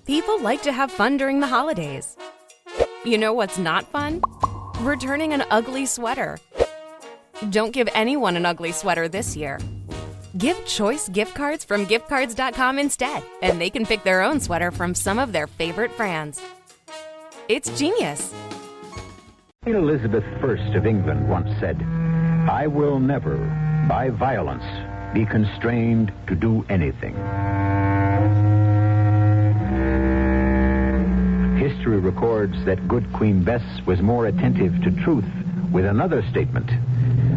People like to have fun during the holidays. You know what's not fun? Returning an ugly sweater. Don't give anyone an ugly sweater this year. Give choice gift cards from giftcards.com instead, and they can pick their own sweater from some of their favorite brands. It's genius. Queen Elizabeth I of England once said, "I will never, by violence, be constrained to do anything." History records that good Queen Bess was more attentive to truth with another statement,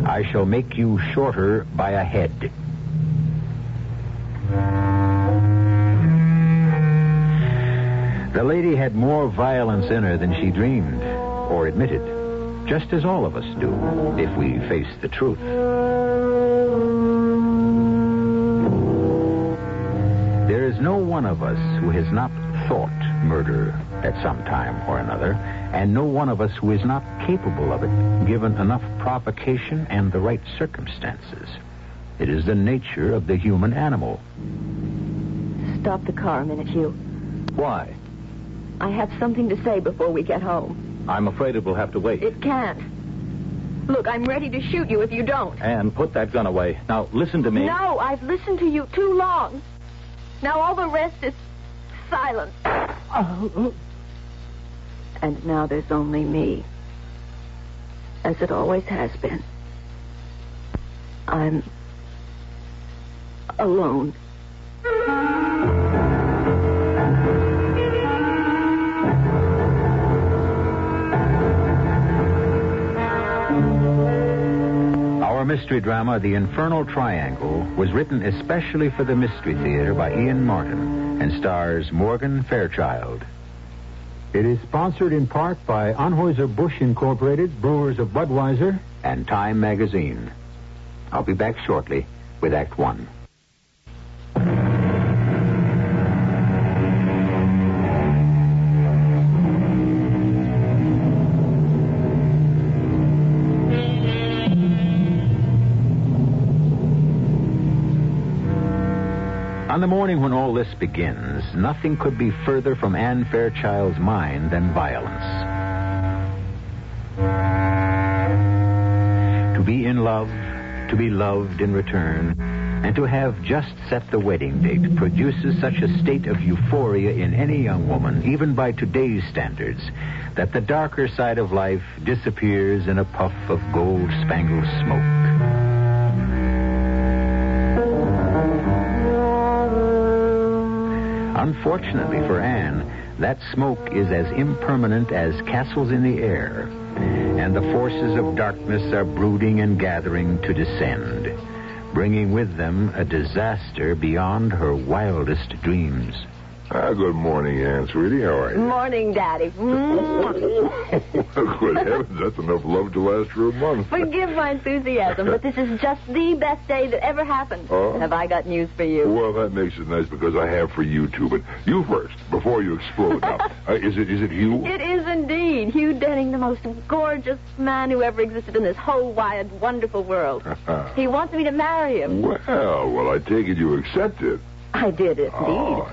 "I shall make you shorter by a head." The lady had more violence in her than she dreamed or admitted, just as all of us do if we face the truth. There is no one of us who has not thought murder at some time or another, and no one of us who is not capable of it, given enough provocation and the right circumstances. It is the nature of the human animal. Stop the car a minute, Hugh. Why? I have something to say before we get home. I'm afraid it will have to wait. It can't. Look, I'm ready to shoot you if you don't. Anne, put that gun away. Now, listen to me. No, I've listened to you too long. Now all the rest is silence. Oh. And now there's only me. As it always has been. I'm alone. Our mystery drama, The Infernal Triangle, was written especially for the Mystery Theater by Ian Martin and stars Morgan Fairchild. It is sponsored in part by Anheuser-Busch Incorporated, Brewers of Budweiser, and Time Magazine. I'll be back shortly with Act One. On the morning when all this begins, nothing could be further from Anne Fairchild's mind than violence. To be in love, to be loved in return, and to have just set the wedding date produces such a state of euphoria in any young woman, even by today's standards, that the darker side of life disappears in a puff of gold-spangled smoke. Unfortunately for Anne, that smoke is as impermanent as castles in the air, and the forces of darkness are brooding and gathering to descend, bringing with them a disaster beyond her wildest dreams. Good morning, Anne, sweetie. How are you? Morning, Daddy. Good heavens, that's enough love to last for a month. Forgive my enthusiasm, but this is just the best day that ever happened. Have I got news for you? Well, that makes it nice because I have for you, too. But you first, before you explode. Now, is it Hugh? It is indeed. Hugh Denning, the most gorgeous man who ever existed in this whole wide, wonderful world. He wants me to marry him. Well, I take it you accepted. I did, indeed. Oh,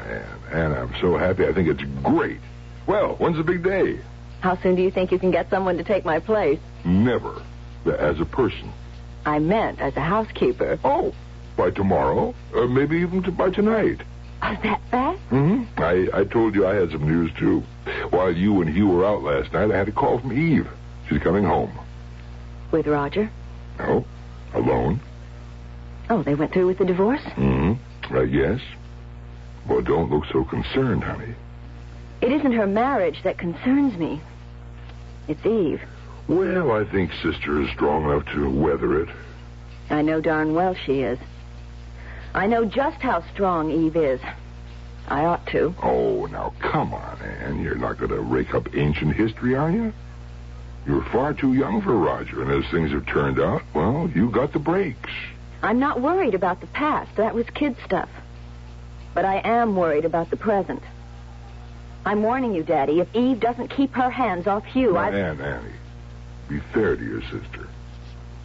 Anne, I'm so happy. I think it's great. Well, when's the big day? How soon do you think you can get someone to take my place? Never. As a person. I meant as a housekeeper. Oh, by tomorrow? Maybe even by tonight. Oh, that fast? Mm-hmm. I told you I had some news, too. While you and Hugh were out last night, I had a call from Eve. She's coming home. With Roger? No, alone. Oh, they went through with the divorce? Mm-hmm. Yes. Well, don't look so concerned, honey. It isn't her marriage that concerns me. It's Eve. Well, I think Sister is strong enough to weather it. I know darn well she is. I know just how strong Eve is. I ought to. Oh, now, come on, Anne. You're not going to rake up ancient history, are you? You're far too young for Roger, and as things have turned out, well, you got the breaks. I'm not worried about the past. That was kid stuff. But I am worried about the present. I'm warning you, Daddy, if Eve doesn't keep her hands off Hugh, Annie, be fair to your sister.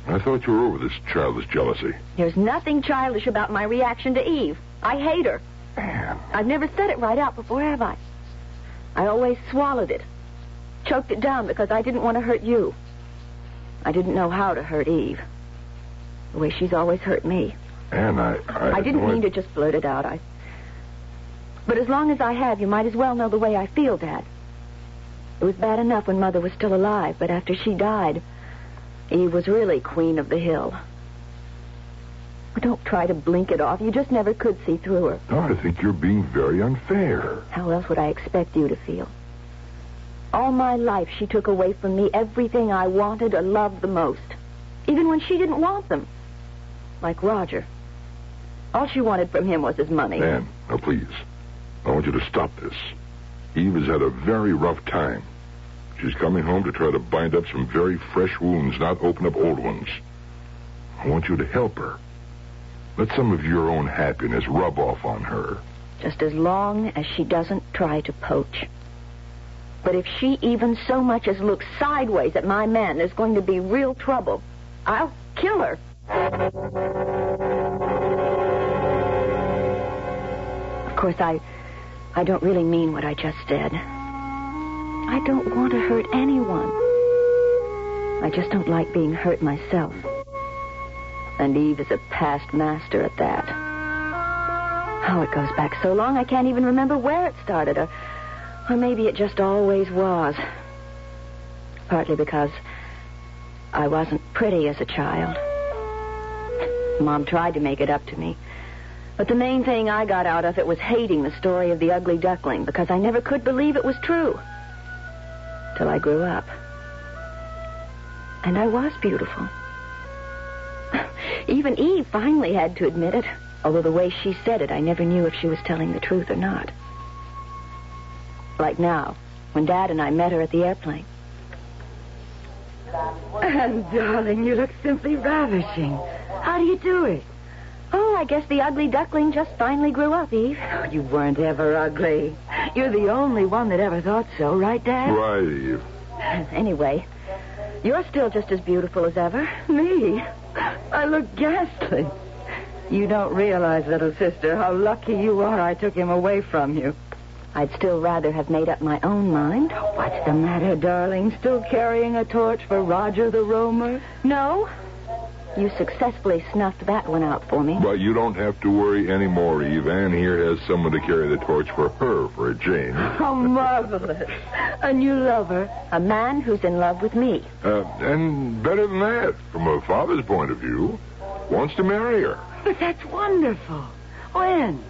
I thought you were over this childish jealousy. There's nothing childish about my reaction to Eve. I hate her. Anne. I've never said it right out before, have I? I always swallowed it. Choked it down because I didn't want to hurt you. I didn't know how to hurt Eve. The way she's always hurt me. And I didn't mean to just blurt it out. But as long as I have, you might as well know the way I feel, Dad. It was bad enough when Mother was still alive, but after she died, Eve was really queen of the hill. Don't try to blink it off. You just never could see through her. No, I think you're being very unfair. How else would I expect you to feel? All my life, she took away from me everything I wanted or loved the most. Even when she didn't want them. Like Roger. All she wanted from him was his money. Anne, now please. I want you to stop this. Eve has had a very rough time. She's coming home to try to bind up some very fresh wounds, not open up old ones. I want you to help her. Let some of your own happiness rub off on her. Just as long as she doesn't try to poach. But if she even so much as looks sideways at my man, there's going to be real trouble. I'll kill her. Of course, I don't really mean what I just said. I don't want to hurt anyone. I just don't like being hurt myself. And Eve is a past master at that. Oh, it goes back so long I can't even remember where it started, or maybe it just always was. Partly because I wasn't pretty as a child. Mom tried to make it up to me. But the main thing I got out of it was hating the story of the ugly duckling, because I never could believe it was true. Till I grew up. And I was beautiful. Even Eve finally had to admit it, although the way she said it, I never knew if she was telling the truth or not. Like now, when Dad and I met her at the airplane. And, darling, you look simply ravishing. How do you do it? Oh, I guess the ugly duckling just finally grew up, Eve. Oh, you weren't ever ugly. You're the only one that ever thought so, right, Dad? Right, Eve. Anyway, you're still just as beautiful as ever. Me? I look ghastly. You don't realize, little sister, how lucky you are I took him away from you. I'd still rather have made up my own mind. What's the matter, darling? Still carrying a torch for Roger the Roamer? No. You successfully snuffed that one out for me. But you don't have to worry anymore, Eve. Anne here has someone to carry the torch for her for a change. How marvelous. A new lover. A man who's in love with me. And better than that, from a father's point of view, wants to marry her. But that's wonderful. When?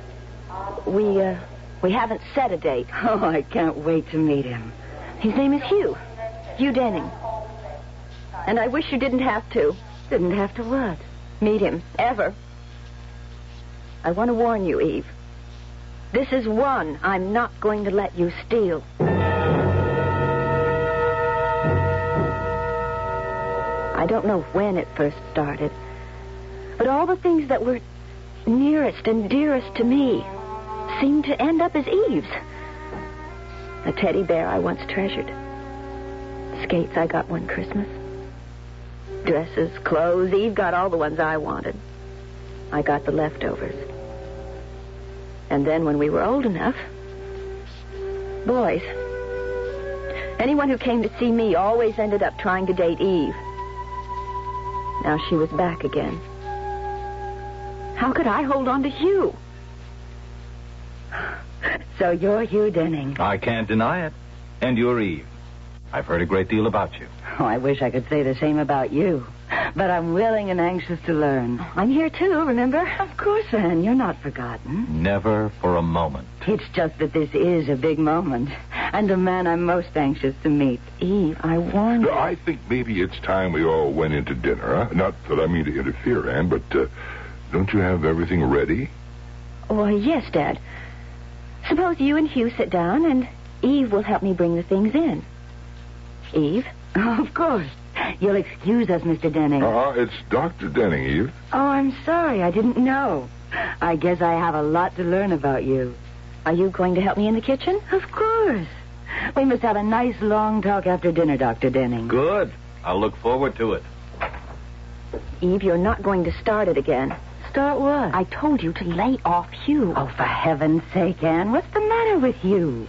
We haven't set a date. Oh, I can't wait to meet him. His name is Hugh. Hugh Denning. And I wish you didn't have to. Didn't have to what? Meet him. Ever. I want to warn you, Eve. This is one I'm not going to let you steal. I don't know when it first started, but all the things that were nearest and dearest to me seemed to end up as Eve's. A teddy bear I once treasured. Skates I got one Christmas. Dresses, clothes. Eve got all the ones I wanted. I got the leftovers. And then when we were old enough, boys. Anyone who came to see me always ended up trying to date Eve. Now she was back again. How could I hold on to Hugh? So you're Hugh Denning. I can't deny it. And you're Eve. I've heard a great deal about you. Oh, I wish I could say the same about you. But I'm willing and anxious to learn. I'm here too, remember? Of course, Anne. You're not forgotten. Never for a moment. It's just that this is a big moment. And a man I'm most anxious to meet. Eve, I warn you. I think maybe it's time we all went into dinner. Huh? Not that I mean to interfere, Anne, but don't you have everything ready? Why, yes, Dad. Suppose you and Hugh sit down, and Eve will help me bring the things in. Eve? Oh, of course. You'll excuse us, Mr. Denning. It's Dr. Denning, Eve. Oh, I'm sorry. I didn't know. I guess I have a lot to learn about you. Are you going to help me in the kitchen? Of course. We must have a nice long talk after dinner, Dr. Denning. Good. I'll look forward to it. Eve, you're not going to start it again. Start what? I told you to lay off Hugh. Oh, for heaven's sake, Anne. What's the matter with you?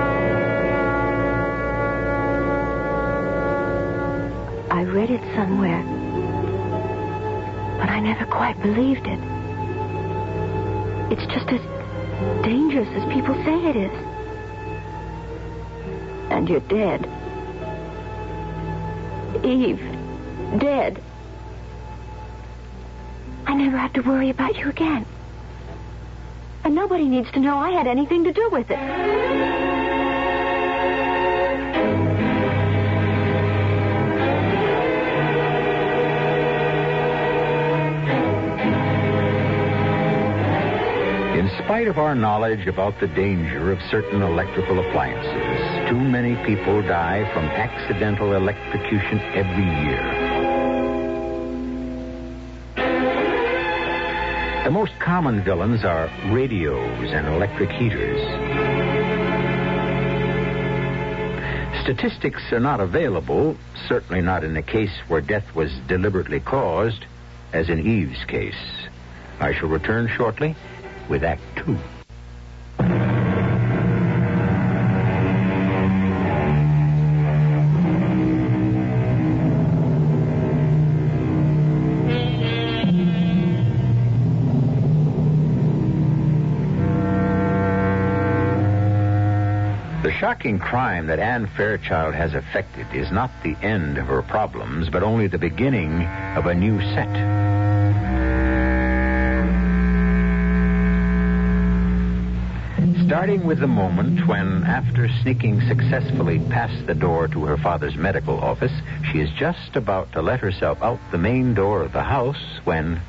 it somewhere. But I never quite believed it. It's just as dangerous as people say it is. And you're dead. Eve, dead. I never have to worry about you again. And nobody needs to know I had anything to do with it. In spite of our knowledge about the danger of certain electrical appliances, too many people die from accidental electrocution every year. The most common villains are radios and electric heaters. Statistics are not available, certainly not in a case where death was deliberately caused, as in Eve's case. I shall return shortly with Act 2. The shocking crime that Anne Fairchild has effected is not the end of her problems, but only the beginning of a new set. Starting with the moment when, after sneaking successfully past the door to her father's medical office, she is just about to let herself out the main door of the house when...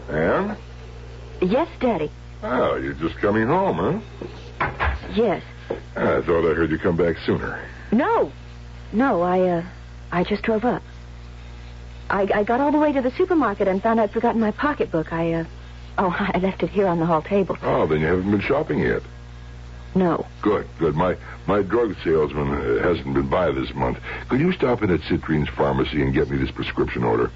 Anne? Yes, Daddy. Oh, you're just coming home, huh? Yes. I thought I heard you come back sooner. No, I just drove up. I got all the way to the supermarket and found I'd forgotten my pocketbook. I left it here on the hall table. Oh, then you haven't been shopping yet. No. Good. My drug salesman hasn't been by this month. Could you stop in at Citrine's pharmacy and get me this prescription order?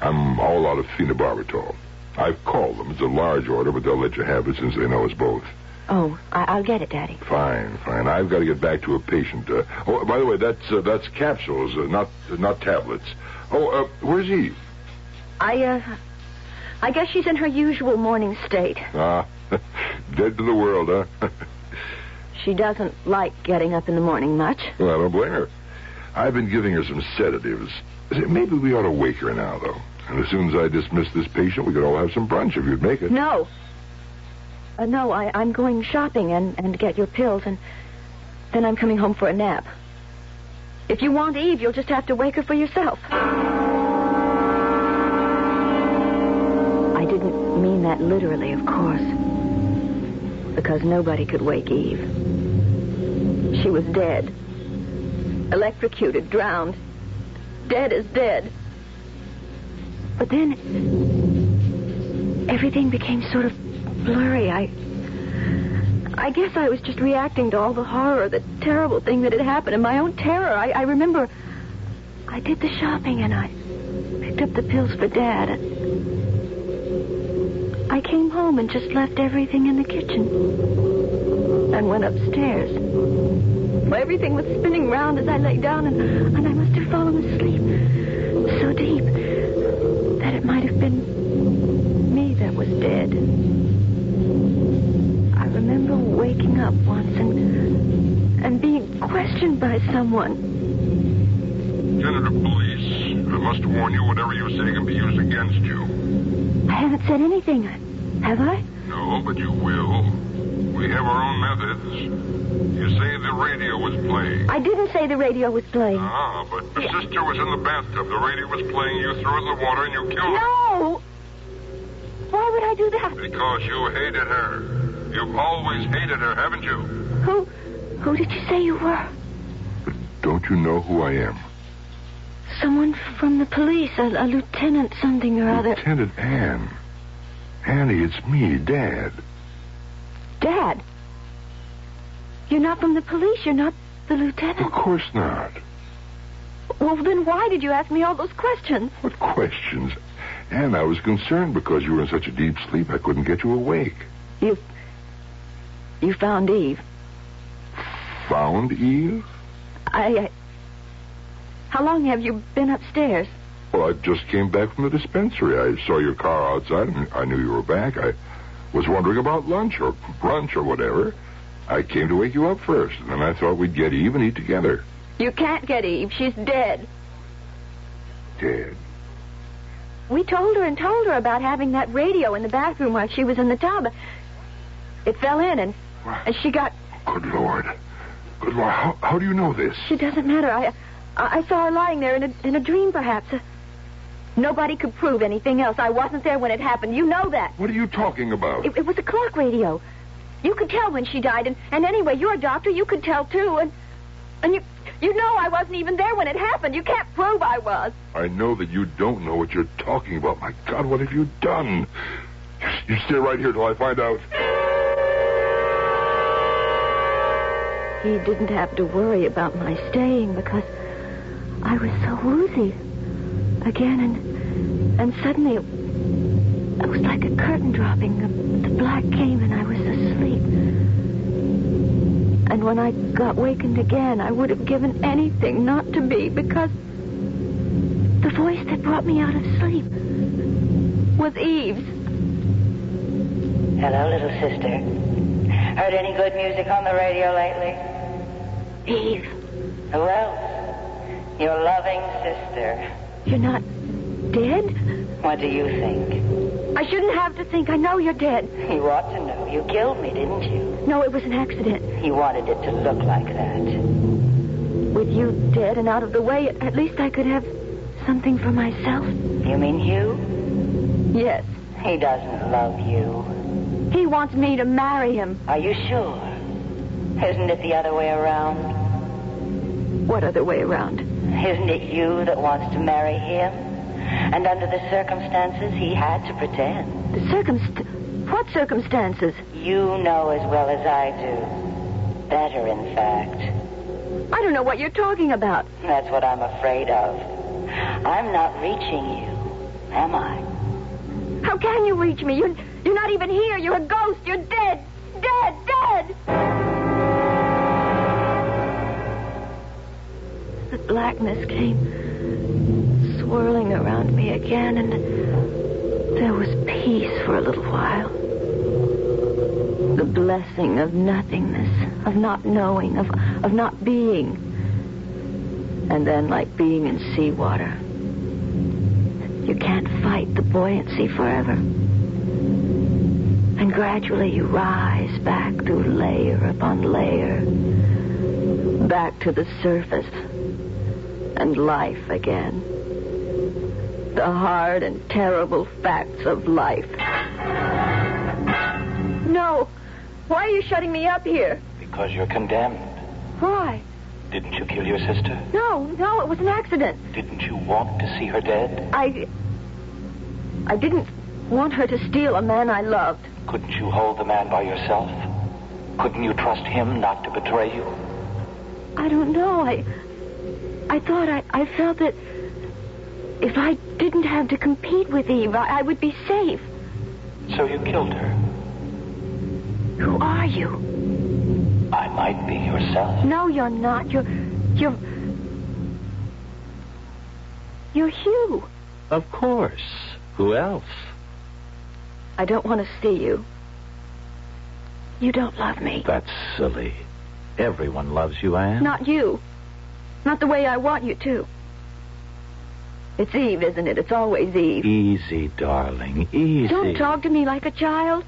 I'm all out of phenobarbital. I've called them. It's a large order, but they'll let you have it since they know us both. Oh, I'll get it, Daddy. Fine. I've got to get back to a patient. By the way, that's capsules, not tablets. Where's Eve? I guess she's in her usual morning state. Ah, dead to the world, huh? She doesn't like getting up in the morning much. Well, I don't blame her. I've been giving her some sedatives. Maybe we ought to wake her now, though. And as soon as I dismiss this patient, we could all have some brunch if you'd make it. No. I'm going shopping and get your pills, and then I'm coming home for a nap. If you want Eve, you'll just have to wake her for yourself. I didn't mean that literally, of course. Because nobody could wake Eve. She was dead. Electrocuted, drowned. Dead as dead. But then everything became sort of blurry. I guess I was just reacting to all the horror, the terrible thing that had happened, and my own terror. I remember I did the shopping and I picked up the pills for Dad. I came home and just left everything in the kitchen and went upstairs. Well, everything was spinning round as I lay down, and I must have fallen asleep so deep that it might have been me that was dead. I remember waking up once and being questioned by someone. Senator Police, I must warn you, whatever you say can be used against you. I haven't said anything, have I? No, but you will. We have our own methods. You say the radio was playing. I didn't say the radio was playing. Ah, but the sister was in the bathtub. The radio was playing. You threw it in the water and you killed her. No! Why would I do that? Because you hated her. You've always hated her, haven't you? Who did you say you were? But don't you know who I am? Someone from the police, a lieutenant something or other. Lieutenant Anne. Annie, it's me, Dad. Dad? You're not from the police. You're not the lieutenant. Of course not. Well, then why did you ask me all those questions? What questions? Anne, I was concerned because you were in such a deep sleep I couldn't get you awake. You found Eve. Found Eve? How long have you been upstairs? Well, I just came back from the dispensary. I saw your car outside, and I knew you were back. I was wondering about lunch or brunch or whatever. I came to wake you up first, and then I thought we'd get Eve and eat together. You can't get Eve. She's dead. Dead? We told her about having that radio in the bathroom while she was in the tub. It fell in, and she got... Good Lord. Good Lord. How do you know this? It doesn't matter. I saw her lying there in a dream, perhaps. Nobody could prove anything else. I wasn't there when it happened. You know that. What are you talking about? It was a clock radio. You could tell when she died, and anyway, you're a doctor. You could tell, too, and you know I wasn't even there when it happened. You can't prove I was. I know that you don't know what you're talking about. My God, what have you done? You stay right here till I find out. He didn't have to worry about my staying because I was so woozy again, and suddenly it was like a curtain dropping. The black came and I was asleep. And when I got wakened again, I would have given anything not to be, because the voice that brought me out of sleep was Eve's. Hello, little sister. Heard any good music on the radio lately? Eve. Who else? Your loving sister. You're not dead? What do you think? I shouldn't have to think. I know you're dead. You ought to know. You killed me, didn't you? No, it was an accident. You wanted it to look like that. With you dead and out of the way, at least I could have something for myself. You mean you? Yes. He doesn't love you. He wants me to marry him. Are you sure? Isn't it the other way around? What other way around? Isn't it you that wants to marry him? And under the circumstances, he had to pretend. What circumstances? You know as well as I do. Better, in fact. I don't know what you're talking about. That's what I'm afraid of. I'm not reaching you, am I? How can you reach me? You're not even here. You're a ghost. You're dead. Dead. Dead. The blackness came swirling around me again, and there was peace for a little while. The blessing of nothingness, of not knowing, of not being. And then, like being in seawater, you can't fight the buoyancy forever. And gradually you rise back through layer upon layer, back to the surface, and life again. The hard and terrible facts of life. No. Why are you shutting me up here? Because you're condemned. Why? Didn't you kill your sister? No, it was an accident. Didn't you want to see her dead? I didn't want her to steal a man I loved. Couldn't you hold the man by yourself? Couldn't you trust him not to betray you? I don't know. I thought I felt that if I didn't have to compete with Eve, I would be safe. So you killed her? Who are you? I might be yourself. No, you're not. You're Hugh. Of course. Who else? I don't want to see you. You don't love me. That's silly. Everyone loves you, Anne. Not you. Not the way I want you to. It's Eve, isn't it? It's always Eve. Easy, darling. Easy. Don't talk to me like a child.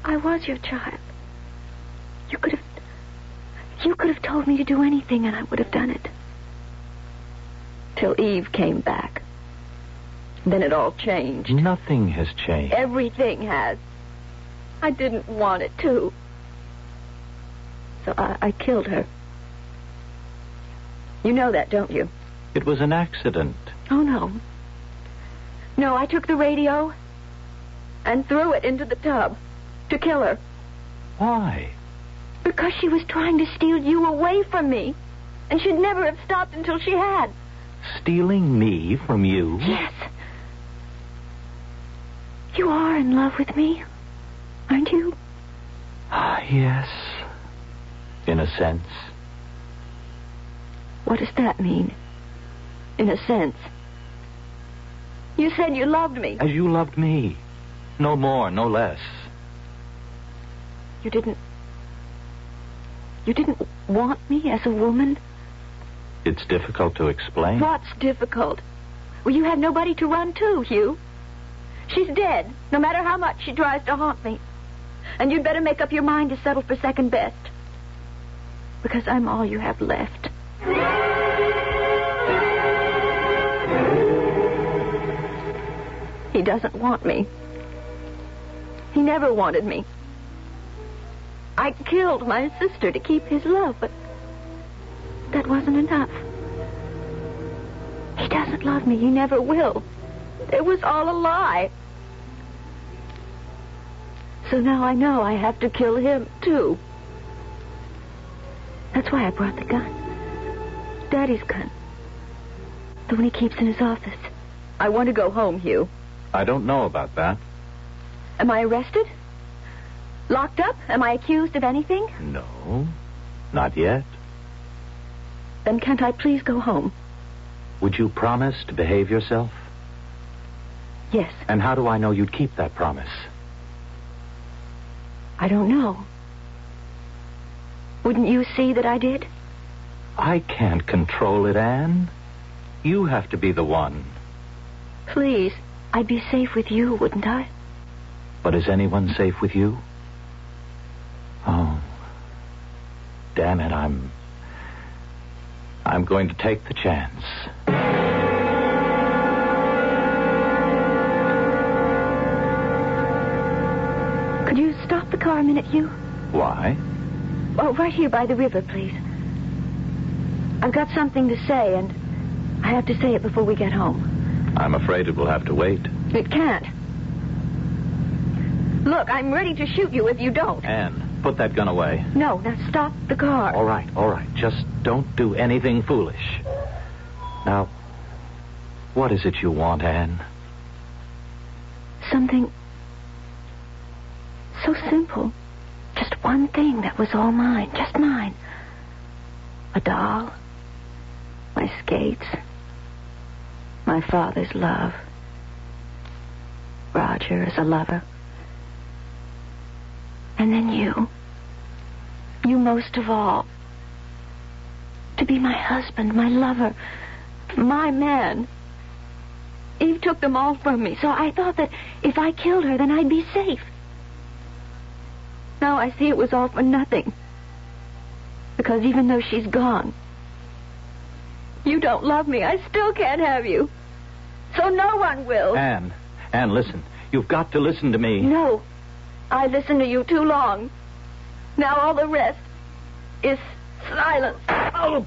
I was your child. You could have told me to do anything, and I would have done it. Till Eve came back. Then it all changed. Nothing has changed. Everything has. I didn't want it to. So I killed her. You know that, don't you? It was an accident. Oh, no. No, I took the radio and threw it into the tub to kill her. Why? Because she was trying to steal you away from me. And she'd never have stopped until she had. Stealing me from you? Yes. You are in love with me, aren't you? Yes. In a sense. What does that mean? In a sense. You said you loved me. As you loved me. No more, no less. You didn't want me as a woman? It's difficult to explain. What's difficult? Well, you have nobody to run to, Hugh. She's dead, no matter how much she tries to haunt me. And you'd better make up your mind to settle for second best. Because I'm all you have left. He doesn't want me. He never wanted me. I killed my sister to keep his love, but that wasn't enough. He doesn't love me. He never will. It was all a lie. So now I know I have to kill him, too. That's why I brought the gun. Daddy's gun. The one he keeps in his office. I want to go home, Hugh. I don't know about that. Am I arrested? Locked up? Am I accused of anything? No, not yet. Then can't I please go home? Would you promise to behave yourself? Yes. And how do I know you'd keep that promise? I don't know. Wouldn't you see that I did? I can't control it, Anne. You have to be the one. Please, I'd be safe with you, wouldn't I? But is anyone safe with you? Oh, damn it, I'm going to take the chance. Could you stop the car a minute, Hugh? Why? Oh, right here by the river, please. I've got something to say, and I have to say it before we get home. I'm afraid it will have to wait. It can't. Look, I'm ready to shoot you if you don't. Anne, put that gun away. No, now stop the car. All right. Just don't do anything foolish. Now, what is it you want, Anne? Something so simple. Just one thing that was all mine. Just mine. A doll. My skates. My father's love. Roger as a lover. And then you. You most of all. To be my husband, my lover, my man. Eve took them all from me, so I thought that if I killed her, then I'd be safe. Now I see it was all for nothing. Because even though she's gone, you don't love me. I still can't have you. So no one will. Anne, listen. You've got to listen to me. No. I listened to you too long. Now all the rest is silence. Oh.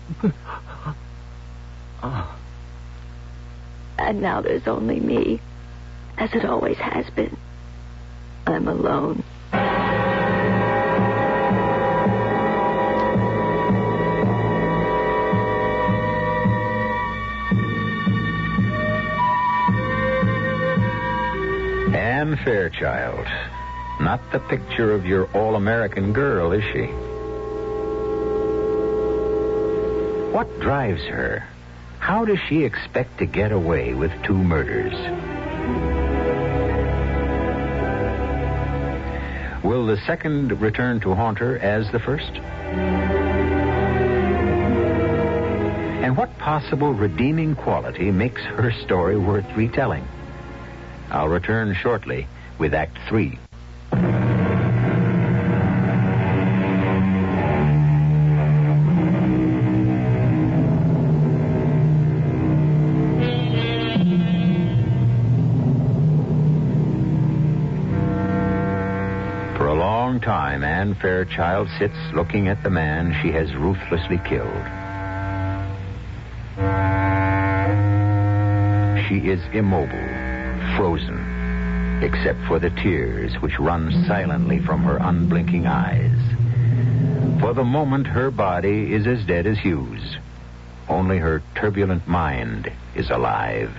And now there's only me, as it always has been. I'm alone. Anne Fairchild. Not the picture of your all-American girl, is she? What drives her? How does she expect to get away with 2 murders? Will the second return to haunt her as the first? And what possible redeeming quality makes her story worth retelling? I'll return shortly with Act 3. For a long time, Anne Fairchild sits looking at the man she has ruthlessly killed. She is immobile, frozen, except for the tears which run silently from her unblinking eyes. For the moment, her body is as dead as Hugh's. Only her turbulent mind is alive.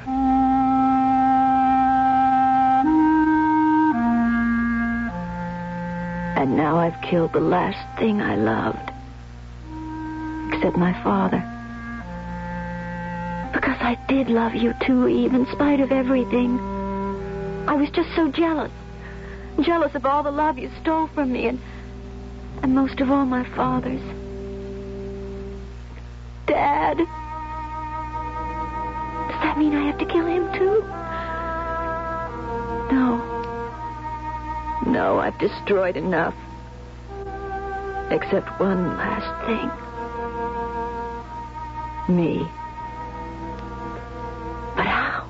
And now I've killed the last thing I loved. Except my father. I did love you, too, Eve, in spite of everything. I was just so jealous. Jealous of all the love you stole from me, and most of all, my father's. Dad. Does that mean I have to kill him, too? No, I've destroyed enough. Except one last thing. Me. But how?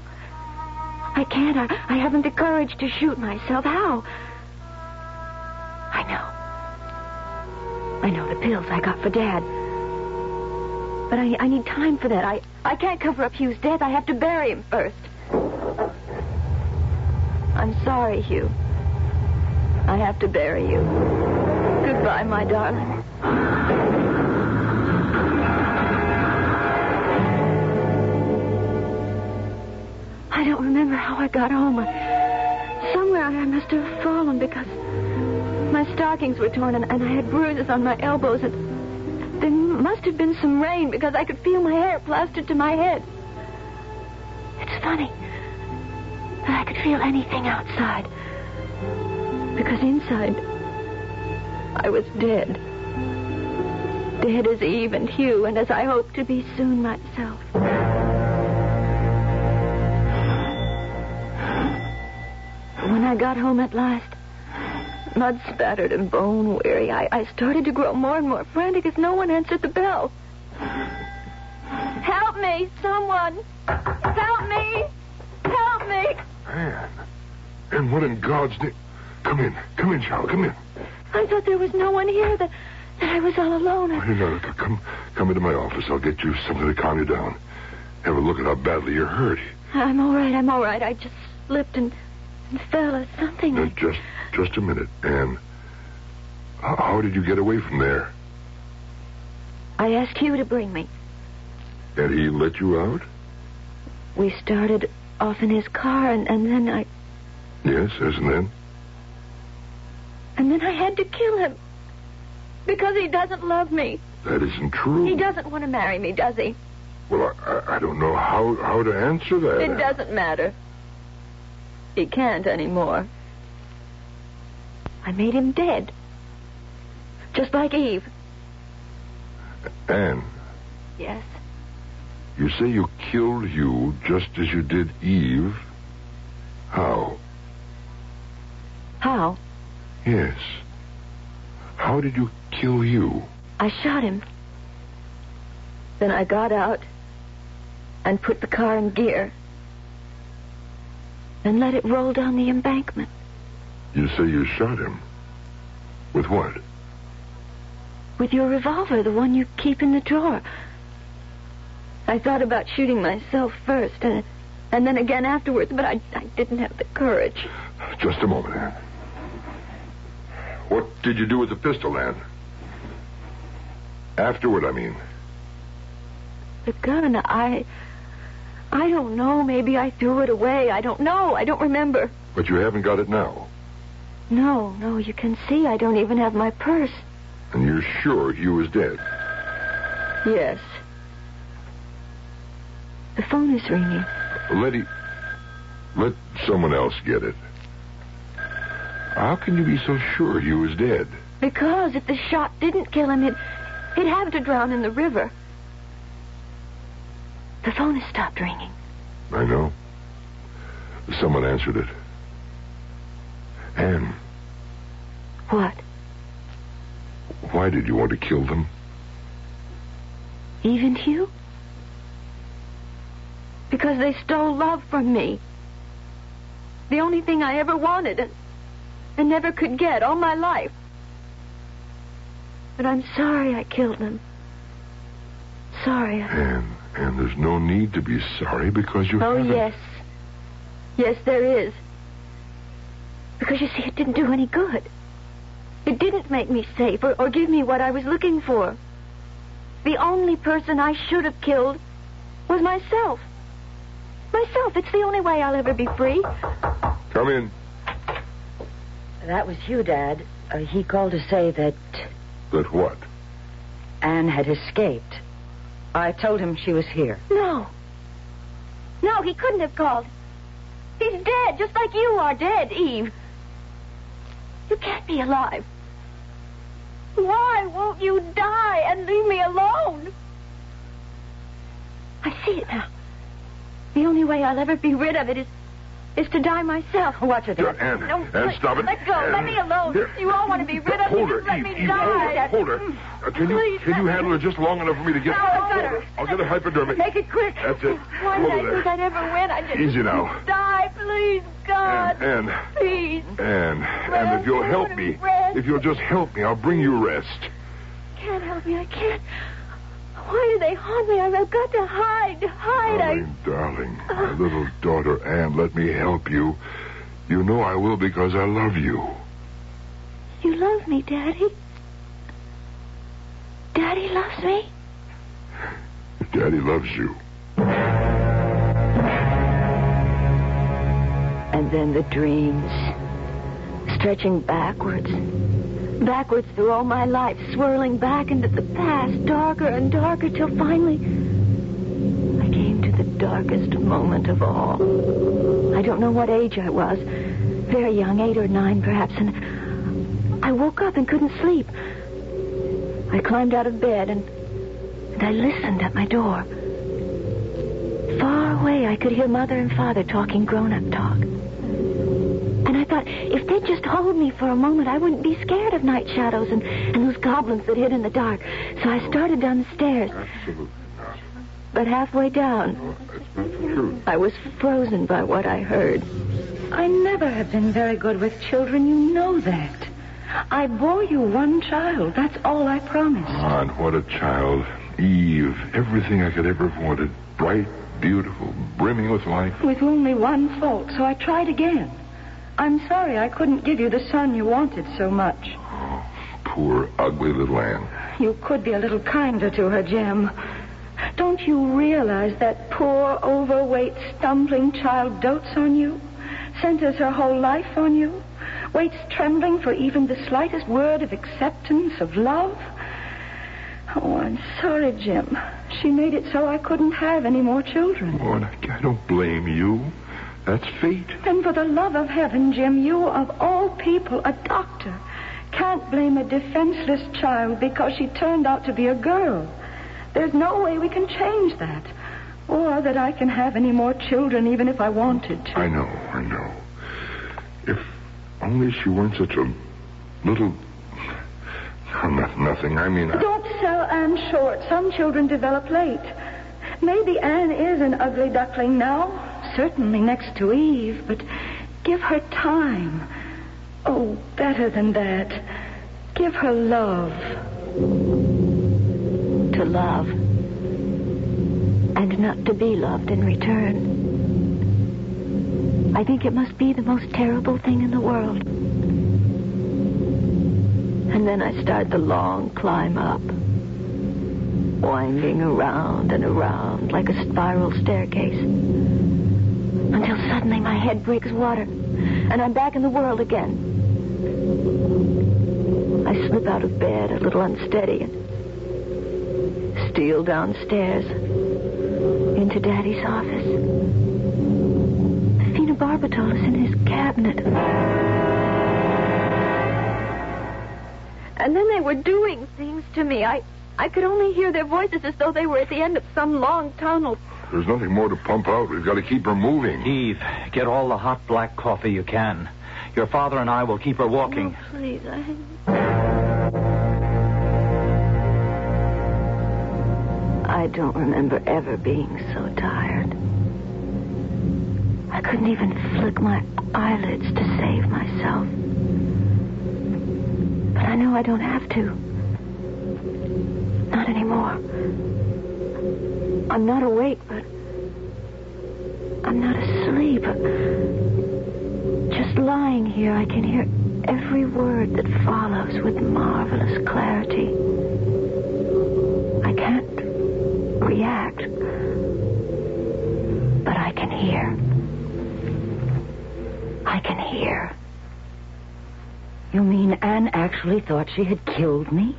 I can't. I haven't the courage to shoot myself. How? I know the pills I got for Dad. But I need time for that. I can't cover up Hugh's death. I have to bury him first. I'm sorry, Hugh. I have to bury you. Goodbye, my darling. I don't remember how I got home. Somewhere I must have fallen because my stockings were torn and I had bruises on my elbows. And there must have been some rain because I could feel my hair plastered to my head. It's funny that I could feel anything outside. Because inside, I was dead. Dead as Eve and Hugh, and as I hope to be soon myself. When I got home at last, mud-spattered and bone-weary, I started to grow more and more frantic as no one answered the bell. Help me, someone! Help me! Help me! Anne. And what in God's name? Come in, child, come in. I thought there was no one here, that I was all alone. No, come into my office. I'll get you something to calm you down. Have a look at how badly you're hurt. I'm all right. I just slipped and fell or something. Now, just a minute, Anne. How did you get away from there? I asked Hugh to bring me. And he let you out? We started off in his car, and then I... Yes, and then? And then I had to kill him. Because he doesn't love me. That isn't true. He doesn't want to marry me, does he? Well, I don't know how to answer that. It doesn't matter. He can't anymore. I made him dead. Just like Eve. Anne. Yes? You say you killed Hugh just as you did Eve. How? How? Yes. How did you kill Hugh? I shot him. Then I got out and put the car in gear and let it roll down the embankment. You say you shot him? With what? With your revolver, the one you keep in the drawer. I thought about shooting myself first and then again afterwards, but I didn't have the courage. Just a moment, Anne. What did you do with the pistol, Anne? Afterward, I mean. The gun, I don't know. Maybe I threw it away. I don't know. I don't remember. But you haven't got it now? No. You can see I don't even have my purse. And you're sure Hugh is dead? Yes. The phone is ringing. Letty, let someone else get it. How can you be so sure Hugh is dead? Because if the shot didn't kill him, he'd have to drown in the river. The phone has stopped ringing. I know. Someone answered it. Anne. What? Why did you want to kill them? Eve and Hugh? Because they stole love from me. The only thing I ever wanted and never could get all my life. But I'm sorry I killed them. Sorry. Anne, there's no need to be sorry because you haven't... yes. Yes, there is. Because, you see, it didn't do any good. It didn't make me safe or give me what I was looking for. The only person I should have killed was myself. Myself. It's the only way I'll ever be free. Come in. That was Hugh, Dad. He called to say that... That what? Anne had escaped. I told him she was here. No. No, he couldn't have called. He's dead, just like you are dead, Eve. You can't be alive. Why won't you die and leave me alone? I see it now. The only way I'll ever be rid of it is to die myself. Watch it. Anne, No, Anne, stop it. Let go. Anne. Let me alone. Here. You all want to be rid of me. Hold her, Just let Eve, me Eve, die. hold her. Can you handle her just long enough for me to get... No, I got her. I'll get a hypodermic. Make it quick. That's it. Why Hold did I her think there. I'd ever win? I just... Easy now. Die, please, God. Anne. Please. And if you'll help me, if you'll just help me, I'll bring you rest. Can't help me. I can't. Why do they haunt me? I've got to hide. Darling, my little daughter Anne, let me help you. You know I will because I love you. You love me, Daddy? Daddy loves me? Daddy loves you. And then the dreams, stretching backwards through all my life, swirling back into the past, darker and darker, till finally I came to the darkest moment of all. I don't know what age I was, very young, 8 or 9 perhaps, and I woke up and couldn't sleep. I climbed out of bed and I listened at my door. Far away I could hear Mother and Father talking grown-up talk. And I thought, if they'd just hold me for a moment, I wouldn't be scared of night shadows and those goblins that hid in the dark. So I started down the stairs. Absolutely not. But halfway down, No, that's not the truth. I was frozen by what I heard. I never have been very good with children. You know that. I bore you one child. That's all I promised. God, what a child. Eve, everything I could ever have wanted. Bright, beautiful, brimming with life. With only one fault, so I tried again. I'm sorry I couldn't give you the son you wanted so much. Oh, poor, ugly little Anne. You could be a little kinder to her, Jim. Don't you realize that poor, overweight, stumbling child dotes on you? Centers her whole life on you? Waits trembling for even the slightest word of acceptance, of love? Oh, I'm sorry, Jim. She made it so I couldn't have any more children. Oh, and I don't blame you. That's fate. And for the love of heaven, Jim, you, of all people, a doctor, can't blame a defenseless child because she turned out to be a girl. There's no way we can change that. Or that I can have any more children even if I wanted to. I know. If only she weren't such a little... Nothing. I mean... Don't sell Anne short. Some children develop late. Maybe Anne is an ugly duckling now. Certainly next to Eve. But give her time. Oh, better than that. Give her love. To love. And not to be loved in return. I think it must be the most terrible thing in the world. And then I start the long climb up, winding around and around like a spiral staircase, until suddenly my head breaks water, and I'm back in the world again. I slip out of bed a little unsteady and steal downstairs into Daddy's office. The phenobarbital is in his cabinet. And then they were doing things to me. I could only hear their voices as though they were at the end of some long tunnel. There's nothing more to pump out. We've got to keep her moving. Eve, get all the hot black coffee you can. Your father and I will keep her walking. Oh, please, I don't remember ever being so tired. I couldn't even flick my eyelids to save myself. But I know I don't have to. Not anymore. I'm not awake, but I'm not asleep. Just lying here, I can hear every word that follows with marvelous clarity. I can't react, but I can hear. I can hear. You mean Anne actually thought she had killed me?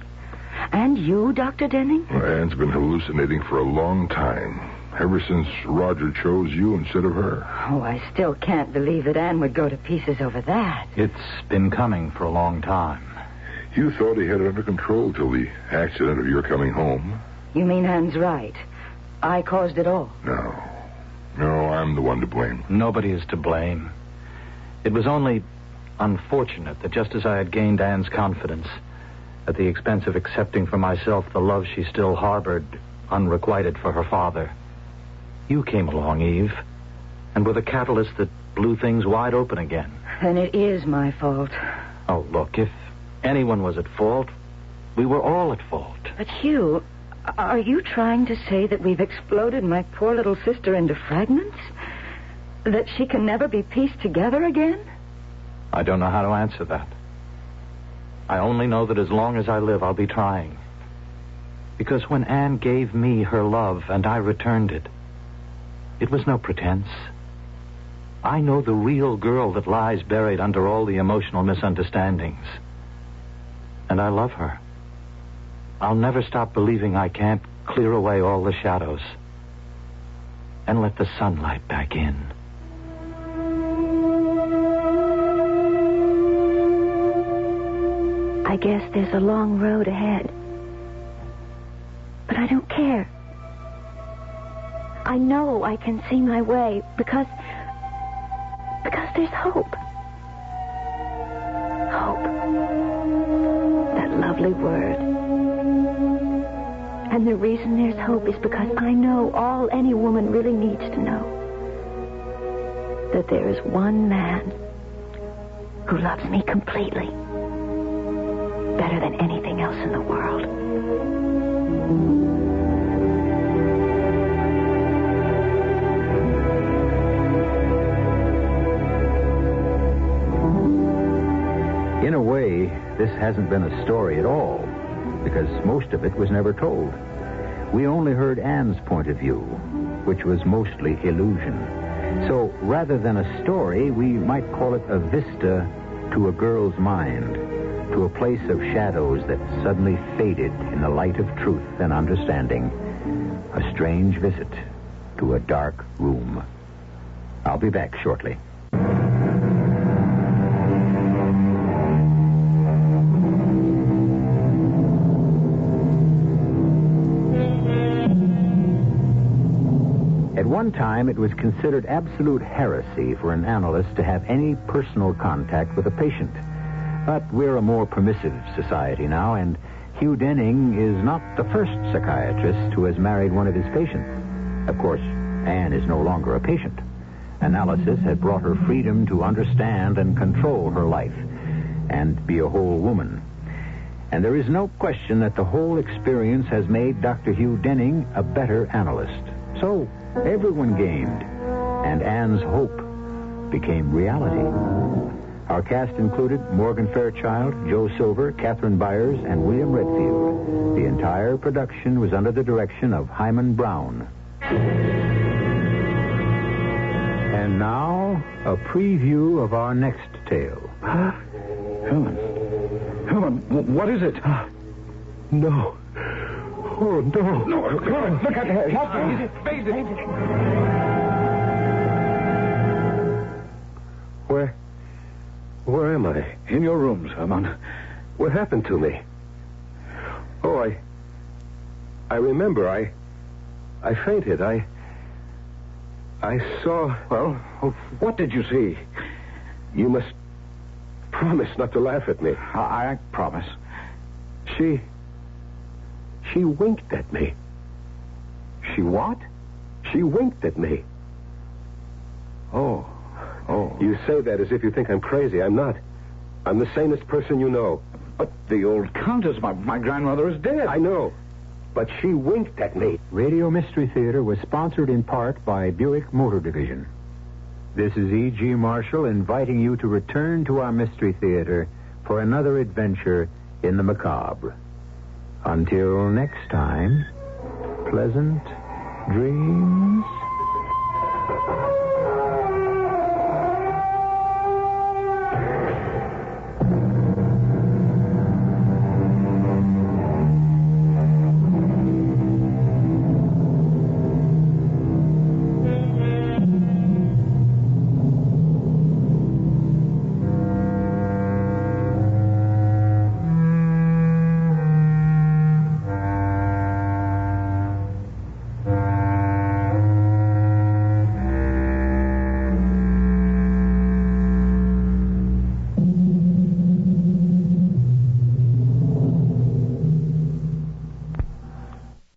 And you, Dr. Denning? Well, Anne's been hallucinating for a long time. ever since Roger chose you instead of her. Oh, I still can't believe that Anne would go to pieces over that. It's been coming for a long time. You thought he had it under control till the accident of your coming home. You mean Anne's right? I caused it all. No, I'm the one to blame. Nobody is to blame. It was only unfortunate that just as I had gained Anne's confidence, at the expense of accepting for myself the love she still harbored unrequited for her father, you came along, Eve, and were the catalyst that blew things wide open again. Then it is my fault. Oh, look, if anyone was at fault, we were all at fault. But Hugh, are you trying to say that we've exploded my poor little sister into fragments? That she can never be pieced together again? I don't know how to answer that. I only know that as long as I live, I'll be trying. Because when Anne gave me her love and I returned it, it was no pretense. I know the real girl that lies buried under all the emotional misunderstandings. And I love her. I'll never stop believing I can't clear away all the shadows and let the sunlight back in. I guess there's a long road ahead. But I don't care. I know I can see my way because there's hope. Hope. That lovely word. And the reason there's hope is because I know all any woman really needs to know. That there is one man who loves me completely. Better than anything else in the world. In a way, this hasn't been a story at all, because most of it was never told. We only heard Anne's point of view, which was mostly illusion. So rather than a story, we might call it a vista to a girl's mind, to a place of shadows that suddenly faded in the light of truth and understanding. A strange visit to a dark room. I'll be back shortly. At one time, it was considered absolute heresy for an analyst to have any personal contact with a patient. But we're a more permissive society now, and Hugh Denning is not the first psychiatrist who has married one of his patients. Of course, Anne is no longer a patient. Analysis had brought her freedom to understand and control her life and be a whole woman. And there is no question that the whole experience has made Dr. Hugh Denning a better analyst. So everyone gained, and Anne's hope became reality. Our cast included Morgan Fairchild, Joe Silver, Catherine Byers, and William Redfield. The entire production was under the direction of Hyman Brown. And now, a preview of our next tale. Helen, what is it? No. Oh, no. No, Helen, look at her. Help me. Face it. Where am I? In your rooms, Herman. What happened to me? Oh, I remember. I fainted. I saw... Well, what did you see? You must promise not to laugh at me. I promise. She winked at me. She what? She winked at me. Oh. You say that as if you think I'm crazy. I'm not. I'm the sanest person you know. But the old Countess, my grandmother, is dead. I know. But she winked at me. Radio Mystery Theater was sponsored in part by Buick Motor Division. This is E.G. Marshall inviting you to return to our Mystery Theater for another adventure in the macabre. Until next time, pleasant dreams.